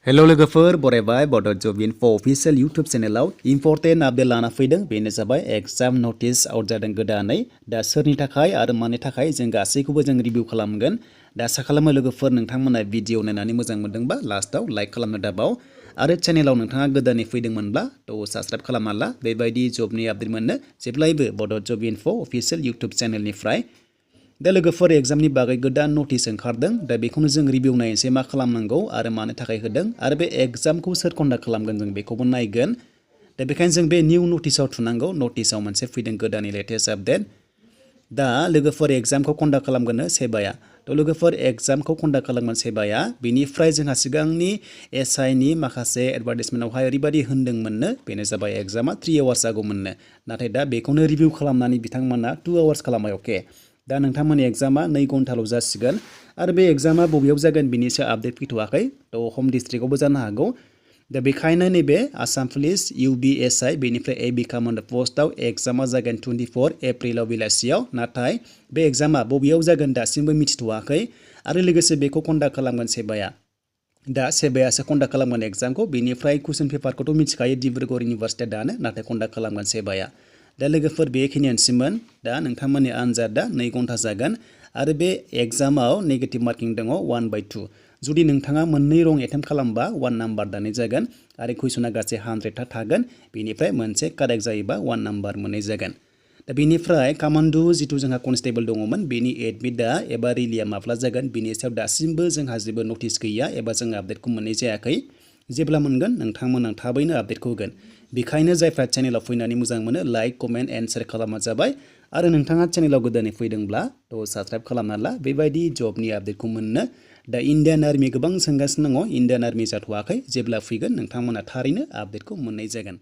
hello लोगोफोर बरायबाय बड जब इनफो अफिशियल यूट्यूब चेनेलाव इम्पर्टेन्ट आपडेट लाना फैदों बेनो जाबाय एग्जाम नोटिस आउट जादों गोदानै दा सोरनि थाखाय आरो मानि थाखाय जों गासैखौबो जों रिभिउ खालामगोन दा आसा खालामो लोगोफोर नोंथांमोना भिडिअ नायनानै मोजां मोनदोंबा लास्टआव लाइक खालामनो दाबाव आरो चेनेलाव नोंथाङा गोदानै फैदोंमोनब्ला थ साबस्क्राइब खालामना ला बेबायदि जबनि आपडेट मोननो जेब्लायबो बड जब इनफो अफिशियल यूट्यूब चेनेलनिफ्राय दा लोगोफोर एग्जामनि बागै गोदान नोटिस ओंखारदों दा बेखौनो जों रिभिउ नायनोसै मा खालामनांगौ आरो मानो थाखाय होदों आरो बे एग्जामखौ सोर कन्डाक्ट खालामगोन जों बेखौबो नायगोन दा बेखायनो जों बे निउ नोटिसाव थुनांगौ नोटिसाव मोनसे फैदों गोदाननि लेटेस्ट आपडेट दा लोगोफोर एग्जामखौ कन्डाक्ट खालामगोन सेबाया थ लोगोफोर एग्जामखौ कन्डाक्ट खालामगोन सेबाया बिनिफ्राय जोंहा सिगांनि एसआइनि माखासे एडभार्टाइजमेन्टआवहाय ओरैबायदि होनदोंमोननो बेनो जाबाय एग्जामा 3 आवार्स जागौमोननो नाथाय दा बेखौनो रिभिउ खालामनानै बिथांमोना 2 आवार्स खालामबाय अके दा नोंथांमोननि एग्जामा 2 घन्टाल' जासिगोन आरो बे एग्जामा बबेयाव जागोन बिनिसो आपडेट फैथ'वाखै थ हम डिस्ट्रिक्टआवबो जानो हागौ दा बेखायनो नैबे आसाम पुलिस UBSI बेनिफ्राय AB कमान्डो पस्टआव एग्जामा जागोन 24 एप्रिलाव बेलासियाव नाथाय बे एग्जामा बबेयाव जागोन दासिमबो मिथिथ'वाखै आरो लोगोसे बेखौ कन्डाक्ट खालामगोन सेबाया दा सेबायासो कन्डाक्ट खालामगोन एग्जामखौ बेनिफ्राय कुइसन पेपारखौथ' मिथिखायो डिब्रुगड़ इउनिभार्सिटिया दानो नाथाय कन्डाक्ट खालामगोन सेबाया दा लोगोफोर बेखिनियानोसैमोन दा नोंथांमोननि आनजादा 2 घन्टा जागोन आरो बे एग्जामाव नेगेटिभ मार्किं दङ 1/2 जुदि नोंथाङा मोननै रं एटेम्प्ट खालामबा 1 नाम्बार दानाय जागोन आरो कुइसना गासै 100 थागोन बेनिफ्राय मोनसे कारेक्ट जायोबा 1 नाम्बार मोननाय जागोन दा बेनिफ्राय कमान्डो जिथु जोंहा कनस्टेबल दङमोन बेनि एडमिटआ एबा रिलिया माब्ला जागोन बिनि सायाव दासिमबो जोंहा जेबो नटिस गैया एबा जों आपडेटखौ मोननाय जायाखै जेब्ला मोनगोन नोंथांमोना थाबैनो आपडेटखौ होगोन बेखायनो जायफ्रा चेनेलाव फैनानै मोजां मोनो लाइक कमेन्ट एन्ड शेयार खालामना जाबाय आरो नोंथाङा चेनेलाव गोदानै फैदोंब्ला थ साबस्क्राइब खालामना ला बेबायदि जबनि आपडेटखौ मोननो दा इन्डियान आर्मि गोबां सोंगासिनो दङ इन्डियान आर्मि जाथ'वाखै जेब्ला फैगोन नोंथांमोना थारैनो आपडेटखौ मोननाय जागोन